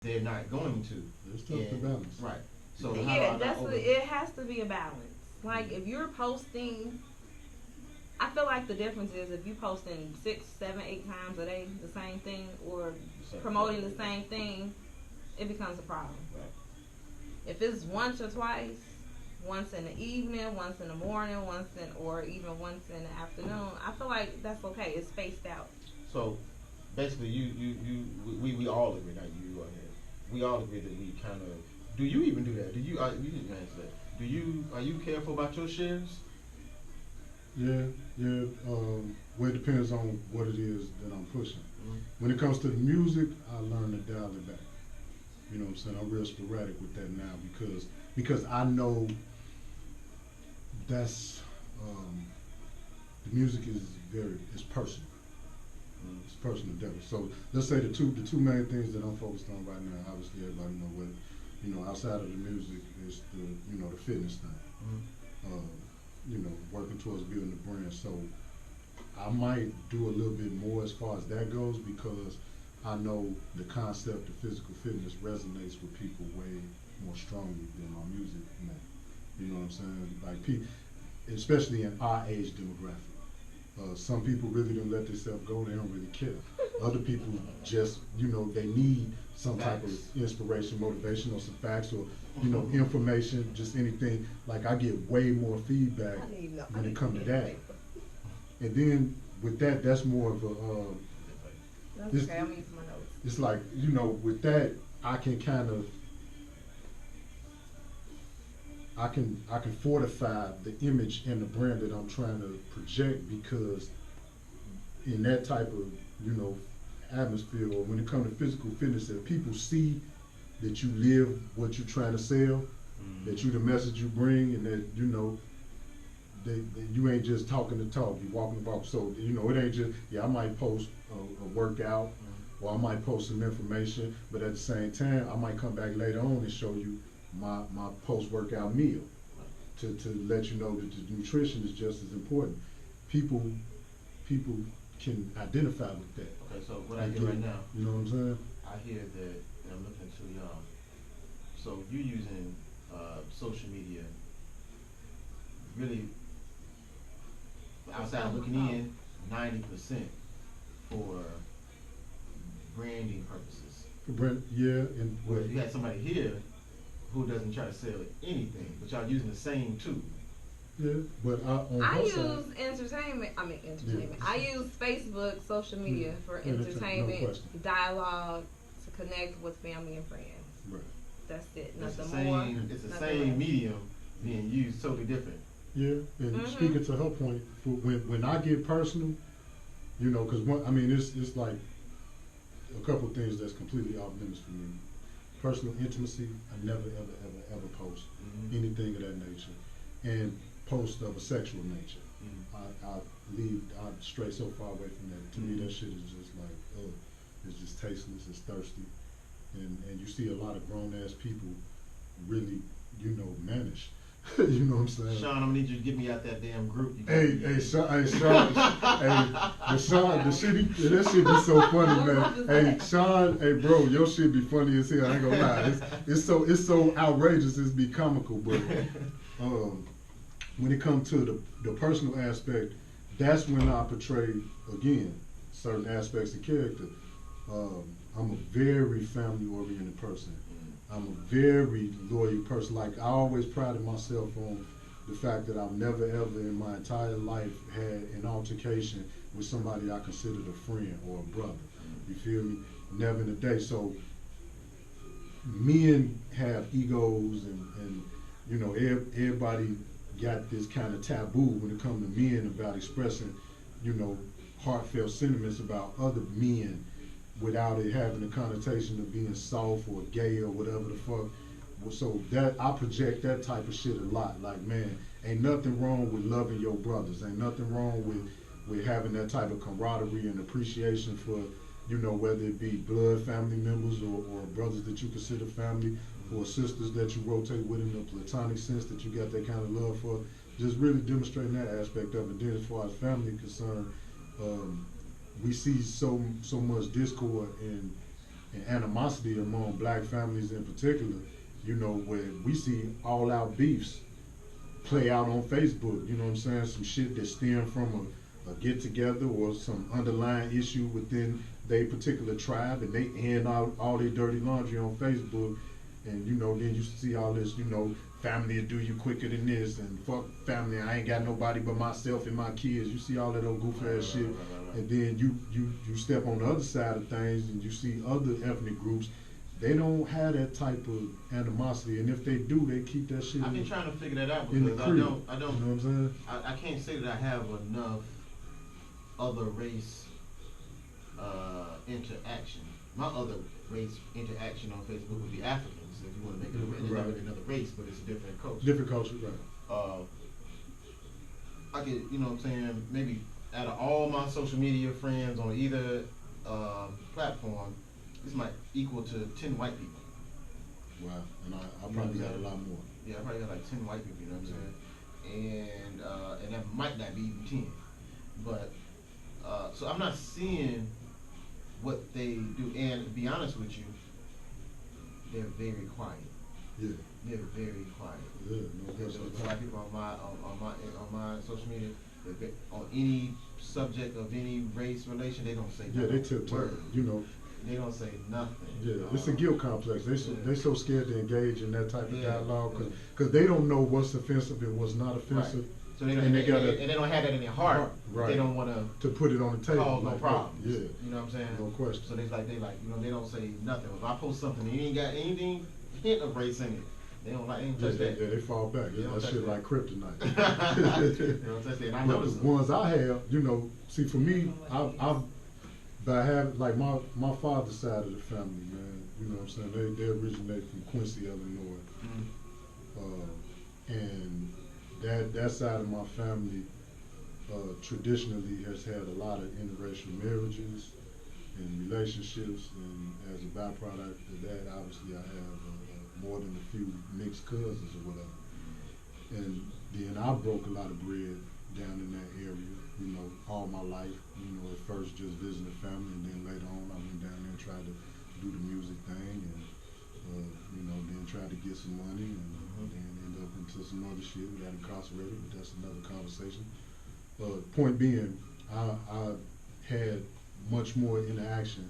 they're not going to. It's tough to balance. Right. So yeah, it has to be a balance. Like if you're posting, I feel like the difference is if you posting 6, 7, 8 times a day the same thing or promoting the same thing, it becomes a problem. Right. If it's once or twice, once in the evening, once in the morning, or even once in the afternoon, I feel like that's okay. It's spaced out. So basically, we all agree, not you or him. We all agree that we kind of. Do you even do that? Do you? You didn't answer that. Do you? Are you careful about your shares? Yeah, yeah. Well, it depends on what it is that I'm pushing. Mm-hmm. When it comes to the music, I learn to dial it back. You know what I'm saying? I'm real sporadic with that now because I know that's the music is it's personal. It's personal endeavor. So let's say the two main things that I'm focused on right now. Obviously, everybody know what outside of the music is the fitness thing. Mm-hmm. Working towards building the brand. So I might do a little bit more as far as that goes because I know the concept of physical fitness resonates with people way more strongly than my music may. You know what I'm saying? Like especially in our age demographic. Some people really don't let themselves go. They don't really care. Other people just, they need some type of inspiration, motivation, or some facts, or information, just anything. Like I get way more feedback when it comes to that. And then with that, that's more of a. That's okay. I'm using my notes. It's like with that, I can kind of. I can fortify the image and the brand that I'm trying to project because in that type of atmosphere or when it comes to physical fitness, that people see that you live what you're trying to sell, that you the message you bring, and that that you ain't just talking the talk, you walking the walk. So it ain't just I might post a workout or I might post some information, but at the same time I might come back later on and show you my post-workout meal to let you know that the nutrition is just as important. People can identify with that. Okay, so what I hear right now, you know what I'm saying? I hear that, and I'm looking too young. So you're using social media really outside looking in 90% for branding purposes. For brand, yeah, and where you got somebody here who doesn't try to sell anything, but y'all using the same tool. Yeah, but I use entertainment. Yeah. I use Facebook, social media for entertainment, dialogue, to connect with family and friends. Right. That's it. It's Nothing more. It's the same medium being used totally different. Yeah, and speaking to her point, when I get personal, because it's like a couple of things that's completely off limits for me. Personal intimacy, I never, ever post anything of that nature, and post of a sexual nature. I stray so far away from that. To me, that shit is just like, it's just tasteless, it's thirsty, and you see a lot of grown ass people really, manage. You know what I'm saying? Sean, I'm gonna need you to get me out that damn group. Sean, the shit, that shit be so funny, man. Hey, Sean, bro, your shit be funny as hell. I ain't gonna lie. It's so outrageous. It's be comical, but when it comes to the personal aspect, that's when I portray again certain aspects of character. I'm a very family-oriented person. I'm a very loyal person. Like, I always prided myself on the fact that I've never ever in my entire life had an altercation with somebody I considered a friend or a brother. You feel me? Never in a day. So men have egos and everybody got this kind of taboo when it comes to men about expressing, heartfelt sentiments about other men without it having a connotation of being soft or gay or whatever the fuck. So that I project that type of shit a lot. Like, man, ain't nothing wrong with loving your brothers. Ain't nothing wrong with having that type of camaraderie and appreciation for, whether it be blood family members or brothers that you consider family, or sisters that you rotate with in a platonic sense that you got that kind of love for. Just really demonstrating that aspect of it. Then as far as family concerned, we see so much discord and animosity among black families in particular, you know, where we see all out beefs play out on Facebook, you know what I'm saying? Some shit that stem from a get together or some underlying issue within their particular tribe, and they hand out all their dirty laundry on Facebook, and you know, then you see all this, you know, family will do you quicker than this, and fuck family, I ain't got nobody but myself and my kids. You see all that old goofy ass shit, and then you step on the other side of things, and you see other ethnic groups. They don't have that type of animosity, and if they do, they keep that shit. I've been trying to figure that out in the because crib. I don't. You know what I'm saying? I can't say that I have enough other race interaction. My other race interaction on Facebook would be Africans. If you want to make it, it's not really another race, but it's a different culture. Different culture, right? I could, you know what I'm saying, maybe out of all my social media friends on either platform, this might equal to 10 white people. Wow, and I probably got a lot more. Yeah, I probably got like 10 white people, you know what I'm saying? And that might not be even 10. But, so I'm not seeing what they do. And to be honest with you, they're very quiet. Yeah. They're very quiet. Yeah, no There's question. a lot of people on my social media, on any subject of any race relation, they don't say Yeah, they nothing. tiptoe, you know. They don't say nothing. Yeah, it's a guilt complex. They so scared to engage in that type of Yeah, dialogue yeah. because they don't know what's offensive and what's not offensive. Right. So they don't, and they don't have that in their heart. Right. They don't want to put it on the table. cause no like, problems. Yeah, You know what I'm saying? no question. So they they don't say nothing. If I post something and it ain't got anything hint of race in it, they don't touch that. Yeah, they fall back. They don't That touch shit that. like kryptonite. They don't touch that. And I But noticed the ones I have, you know, see for me, but I have like my father's side of the family, man. You know what I'm saying? They originate from Quincy, Illinois, and that side of my family traditionally has had a lot of interracial marriages and relationships, and as a byproduct of that, obviously I have more than a few mixed cousins or whatever. And then I broke a lot of bread down in that area, you know, all my life. You know, at first just visiting the family, and then later on I went down there and tried to do the music thing, and you know, then tried to get some money, and then ended up into some other shit. We got incarcerated, but that's another conversation. Point being, I had much more interaction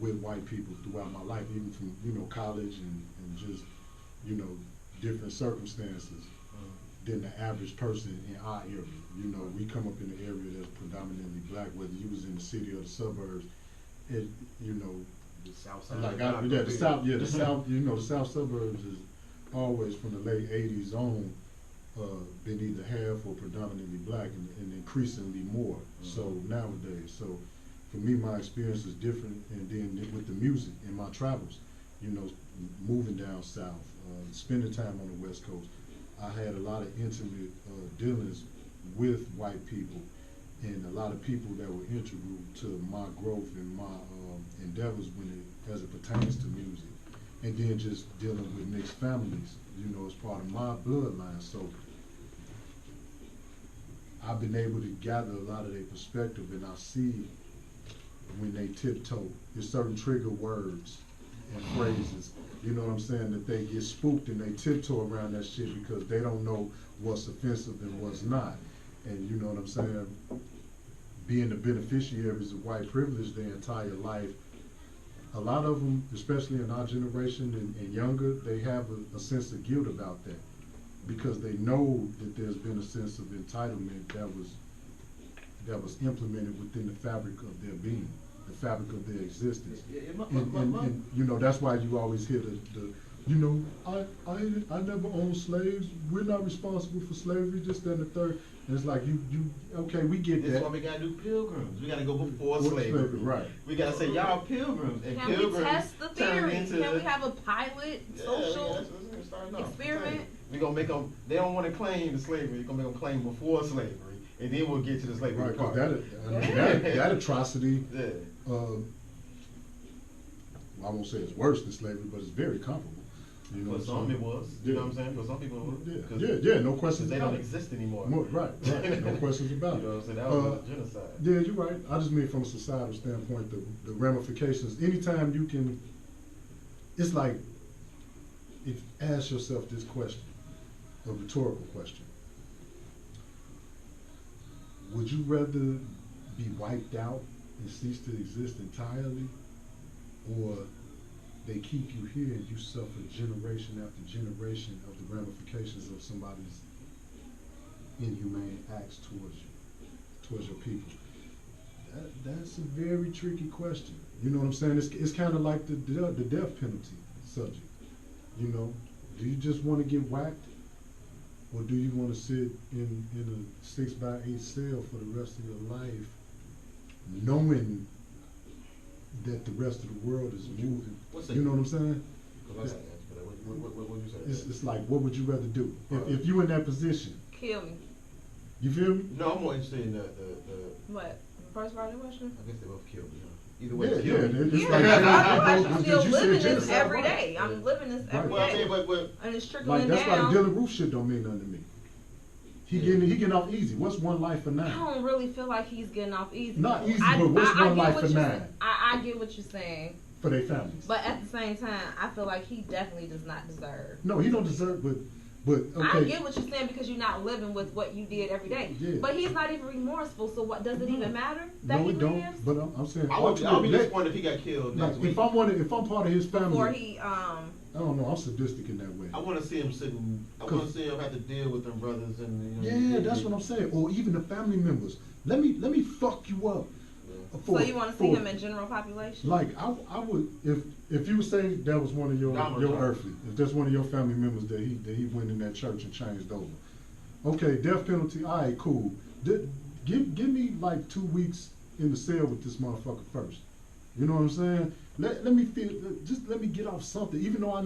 with white people throughout my life, even from, you know, college and just, you know, different circumstances than the average person in our area. You know, we come up in an area that's predominantly black, whether you was in the city or the suburbs. It, you know, the south side. like the south, the south. You know, the south suburbs is always from the late '80s on been either half or predominantly black, and increasingly more so nowadays. So for me, my experience is different, and then with the music and my travels, you know, moving down south, spending time on the West Coast, I had a lot of intimate dealings with white people, and a lot of people that were integral to my growth and my endeavors as it pertains to music. And then just dealing with mixed families, you know, as part of my bloodline. So I've been able to gather a lot of their perspective, and I see when they tiptoe, there's certain trigger words and phrases, you know what I'm saying, that they get spooked and they tiptoe around that shit because they don't know what's offensive and what's not. And you know what I'm saying, being the beneficiaries of white privilege their entire life, a lot of them, especially in our generation and younger, they have a sense of guilt about that because they know that there's been a sense of entitlement that was implemented within the fabric of their being, the fabric of their existence. And you know, that's why you always hear the you know, I never owned slaves. We're not responsible for slavery, just that and the third. And it's like you okay, we get that. That's why we gotta do pilgrims. We gotta go before slavery. Right. We gotta say y'all pilgrims. And can pilgrims we test the theory? Can we have a pilot social experiment? We gonna make them. They don't want to claim the slavery. We're gonna make them claim before slavery, and then we'll get to the slavery right, part. That atrocity. Yeah. Well, I won't say it's worse than slavery, but it's very comparable. You know For some it was. You know what I'm saying? For some people it was. Yeah, no questions They about don't it. exist anymore. Right, no questions about it. You know what I'm saying? That was a genocide. Yeah, you're right. I just mean from a societal standpoint, the ramifications. Anytime you can, it's like, ask yourself this question, a rhetorical question. Would you rather be wiped out and cease to exist entirely, or they keep you here and you suffer generation after generation of the ramifications of somebody's inhumane acts towards your people? That's a very tricky question. You know what I'm saying? It's kind of like the death penalty subject. You know, do you just want to get whacked, or do you want to sit in a 6x8 cell for the rest of your life, knowing that the rest of the world is moving? You know what I'm saying? What would you say? It's like, what would you rather do if you in that position? Kill me. You feel me? No, I'm more interested in the What? First part of the question? I guess they both killed me, huh? Either way, Yeah, kill me. it's Yeah, like I'm because still you living said this genocide, every right? day. I'm living this every Well, I day. mean, but And it's trickling Like that's why the down. Dylan Roof shit don't mean nothing to me. He getting off easy. What's one life for I nine? don't really feel like he's getting off easy. Not though. easy, but what's one get life what for you're nine? saying. I get what you're saying. For their families. But at the same time, I feel like he definitely does not deserve. No, he don't deserve, but okay. I get what you're saying because you're not living with what you did every day. Yeah. But he's not even remorseful, so what does it even matter that No, he it don't. lives? But I'm saying, I would be disappointed if he got killed next week. if I'm part of his family, Before he I don't know. I'm sadistic in that way. I want to see him sitting. I want to see him have to deal with them brothers and. Yeah, that's what I'm saying. Or even the family members. Let me fuck you up. So you want to see him in general population? Like I would if you would say that was one of your earthly, if that's one of your family members that he went in that church and changed over. Okay, death penalty. All right, cool. Give me like 2 weeks in the cell with this motherfucker first. You know what I'm saying? Let me feel. Just let me get off something, even though I.